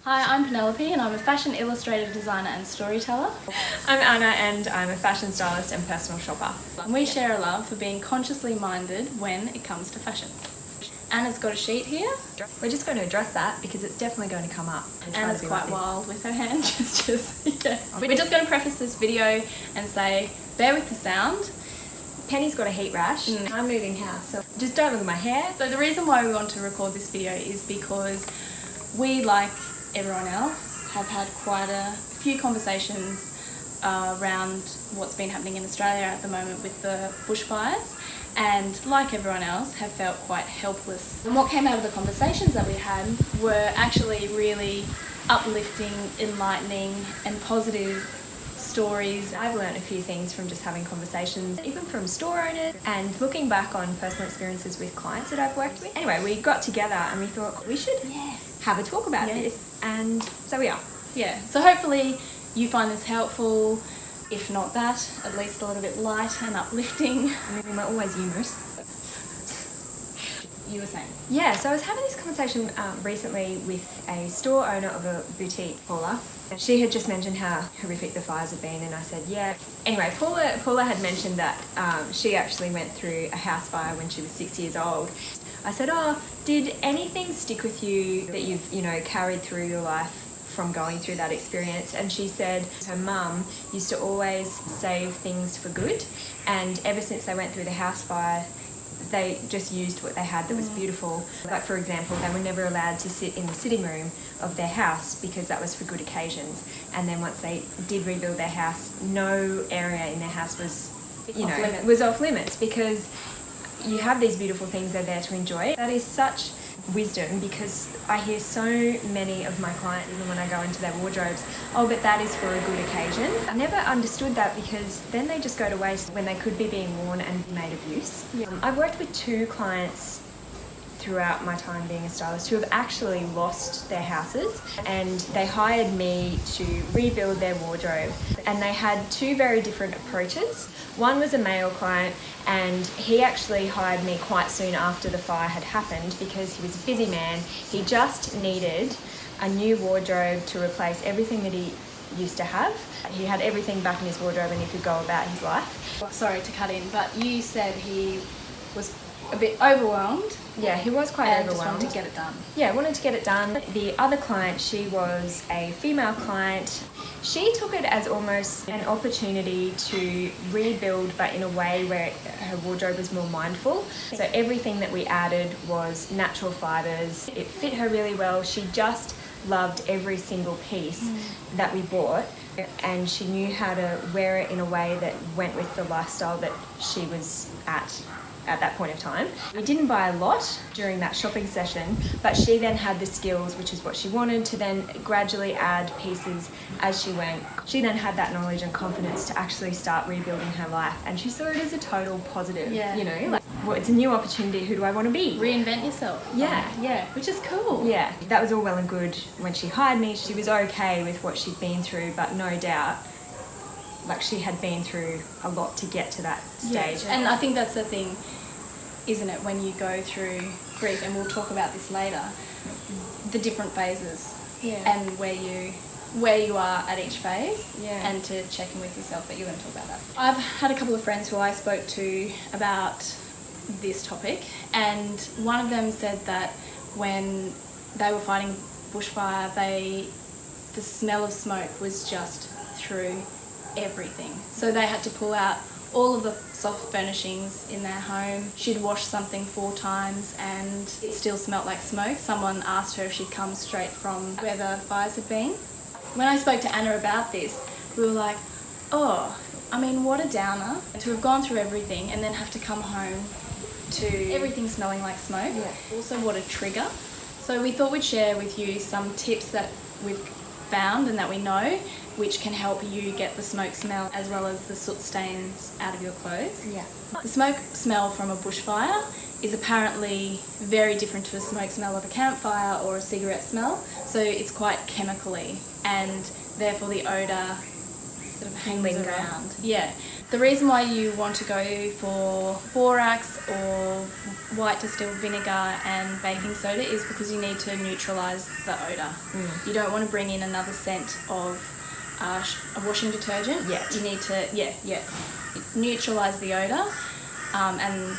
Hi, I'm Penelope and I'm a fashion illustrator, designer and storyteller. I'm Anna and I'm a fashion stylist and personal shopper. And we share a love for being consciously minded when it comes to fashion. Anna's got a sheet here. We're just going to address that because it's definitely going to come up. Anna's quite wild with her hand gestures. Yeah. We're just going to preface this video and say, bear with the sound. Penny's got a heat rash. I'm moving house, so just don't look at my hair. So the reason why we want to record this video is because we, like everyone else, have had quite a few conversations around what's been happening in Australia at the moment with the bushfires, and like everyone else have felt quite helpless. And what came out of the conversations that we had were actually really uplifting, enlightening and positive stories. I've learned a few things from just having conversations, even from store owners, and looking back on personal experiences with clients that I've worked with. Anyway, we got together and we thought we should have a talk about this, and so we are. Yeah, so hopefully you find this helpful. If not that, at least a little bit light and uplifting. I mean, we're always humorous. You were saying? Yeah, so I was having this conversation recently with a store owner of a boutique, Paula. She had just mentioned how horrific the fires had been, and I said, yeah. Anyway, Paula had mentioned that she actually went through a house fire when she was 6 years old. I said, oh, did anything stick with you that you've, carried through your life from going through that experience? And she said her mum used to always save things for good, and ever since they went through the house fire, they just used what they had that was beautiful. Like, for example, they were never allowed to sit in the sitting room of their house because that was for good occasions. And then once they did rebuild their house, no area in their house was, was off limits, because you have these beautiful things that are there to enjoy. That is such wisdom, because I hear so many of my clients, even when I go into their wardrobes, oh, but that is for a good occasion. I never understood that, because then they just go to waste when they could be being worn and made of use. I've worked with 2 clients throughout my time being a stylist who have actually lost their houses, and they hired me to rebuild their wardrobe, and they had 2 very different approaches. One was a male client, and he actually hired me quite soon after the fire had happened because he was a busy man. He just needed a new wardrobe to replace everything that he used to have. He had everything back in his wardrobe and he could go about his life. Sorry to cut in, but you said he was a bit overwhelmed. Yeah, he was quite overwhelmed. Just wanted to get it done. Yeah, wanted to get it done. The other client, she was a female client. She took it as almost an opportunity to rebuild, but in a way where her wardrobe was more mindful. So everything that we added was natural fibres. It fit her really well. She just loved every single piece that we bought, and she knew how to wear it in a way that went with the lifestyle that she was at that point of time. We didn't buy a lot during that shopping session, but she then had the skills, which is what she wanted, to then gradually add pieces as she went. She then had that knowledge and confidence to actually start rebuilding her life, and she saw it as a total positive. Well, it's a new opportunity. Who do I want to be? Reinvent yourself. Yeah, which is cool. Yeah, that was all well and good when she hired me. She was okay with what she'd been through, but no doubt, like, she had been through a lot to get to that stage. And I think that's the thing, isn't it, when you go through grief, and we'll talk about this later, the different phases and where you are at each phase, and to check in with yourself. But you're going to talk about that. I've had a couple of friends who I spoke to about this topic, and one of them said that when they were fighting bushfire, the smell of smoke was just through everything. So they had to pull out all of the soft furnishings in their home. She'd washed something 4 times and it still smelled like smoke. Someone asked her if she'd come straight from where the fires had been. When I spoke to Anna about this, we were like, oh, I mean, what a downer to have gone through everything and then have to come home to everything smelling like smoke. Also, what a trigger. So we thought we'd share with you some tips that we've found and that we know, which can help you get the smoke smell as well as the soot stains out of your clothes. The smoke smell from a bushfire is apparently very different to a smoke smell of a campfire or a cigarette smell. So it's quite chemically, and therefore the odour sort of hangs around. The reason why you want to go for borax or white distilled vinegar and baking soda is because you need to neutralise the odour. You don't want to bring in another scent of a washing detergent. You need to neutralise the odour, and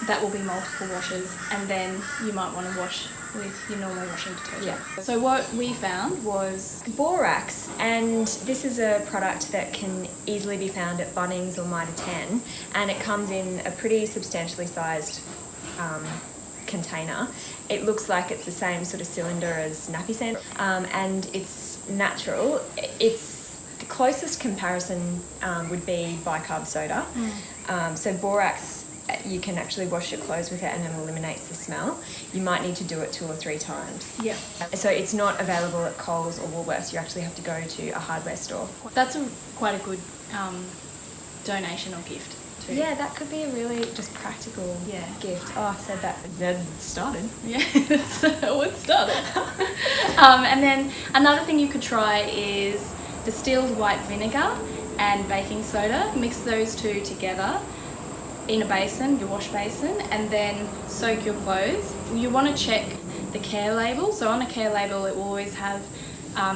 that will be multiple washes, and then you might want to wash with your normal washing detergent. So what we found was borax, and this is a product that can easily be found at Bunnings or Mitre 10, and it comes in a pretty substantially sized container. It looks like it's the same sort of cylinder as nappy sand, and it's natural. It's the closest comparison would be bicarb soda. So borax, you can actually wash your clothes with it and it eliminates the smell. You might need to do it 2 or 3 times. So it's not available at Coles or Woolworths. You actually have to go to a hardware store. That's quite a good donation or gift too. Yeah, that could be a really just practical gift. Oh, I said that. Then it started. Yeah, that's how it started. And then another thing you could try is distilled white vinegar and baking soda. Mix those two together in a basin, your wash basin, and then soak your clothes. You want to check the care label. So on a care label it will always have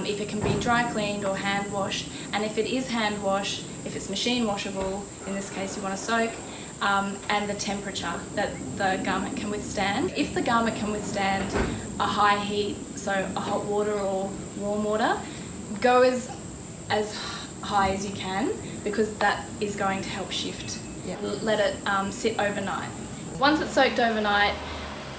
if it can be dry cleaned or hand washed, and if it is hand washed, if it's machine washable, in this case you want to soak, and the temperature that the garment can withstand. If the garment can withstand a high heat, so a hot water or warm water, go as high as you can, because that is going to help shift. Let it sit overnight. Once it's soaked overnight,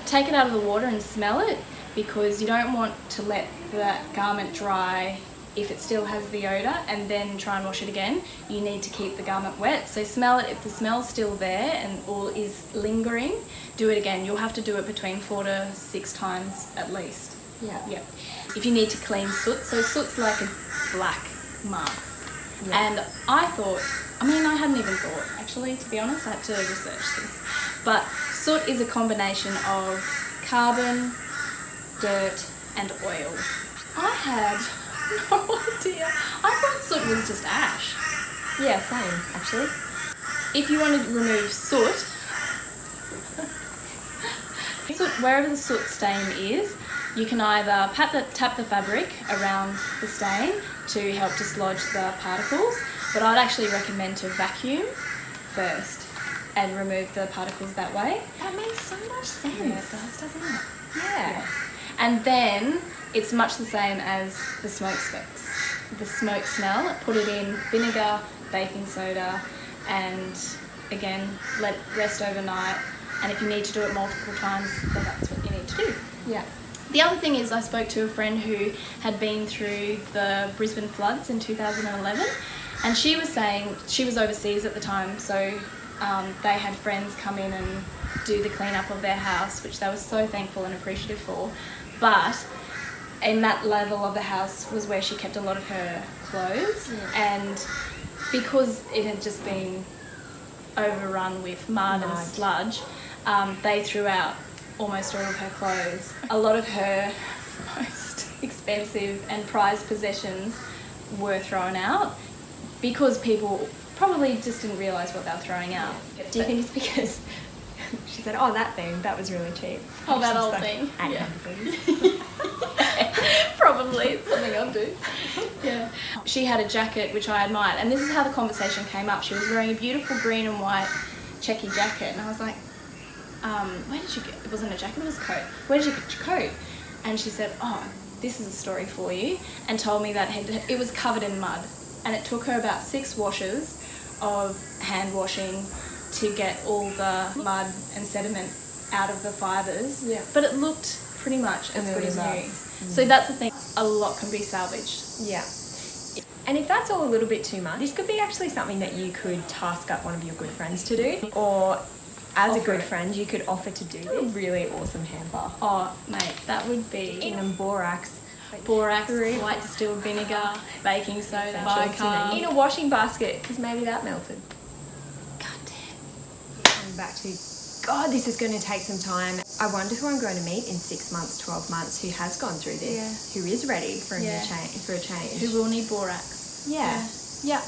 take it out of the water and smell it, because you don't want to let that garment dry if it still has the odour and then try and wash it again. You need to keep the garment wet. So smell it. If the smell's still there and all is lingering, do it again. You'll have to do it between 4 to 6 times at least. If you need to clean soot, so soot's like a black mark. And I hadn't even thought, actually, to be honest. I had to research this. But soot is a combination of carbon, dirt and oil. I had no idea. I thought soot was just ash. Yeah, same, actually. If you want to remove soot, wherever the soot stain is, you can either tap the fabric around the stain to help dislodge the particles, but I'd actually recommend to vacuum first and remove the particles that way. That makes so much sense. Yeah, it does, doesn't it? Yeah. And then it's much the same as the smoke smell. Put it in vinegar, baking soda, and again, let it rest overnight. And if you need to do it multiple times, then that's what you need to do. Yeah. The other thing is, I spoke to a friend who had been through the Brisbane floods in 2011, and she was saying she was overseas at the time, so they had friends come in and do the cleanup of their house, which they were so thankful and appreciative for. But in that level of the house was where she kept a lot of her clothes, and because it had just been overrun with mud and sludge, they threw out almost all of her clothes. A lot of her most expensive and prized possessions were thrown out because people probably just didn't realise what they were throwing out. Do you think it's because she said, oh, that thing, that was really cheap? Oh, that old thing. Yeah. Probably, it's something I'll do. Yeah. She had a jacket which I admired, and this is how the conversation came up. She was wearing a beautiful green and white checky jacket, and I was like, where did you get, it wasn't a jacket, it was a coat. Where did you get your coat? And she said, oh, this is a story for you, and told me that it was covered in mud, and it took her about 6 washes of hand washing to get all the mud and sediment out of the fibres. Yeah. But it looked pretty much as good as new. So that's the thing, a lot can be salvaged. Yeah. And if that's all a little bit too much, this could be actually something that you could task up one of your good friends to do, or as a good friend, you could offer to do this really awesome hamper. Oh, mate, that would be In borax, white distilled vinegar, baking soda, bicarb. in a washing basket, because maybe that melted. God damn. Coming back to, God, this is going to take some time. I wonder who I'm going to meet in 6 months, 12 months, who has gone through this, who is ready for a change. Who will need borax. Yeah.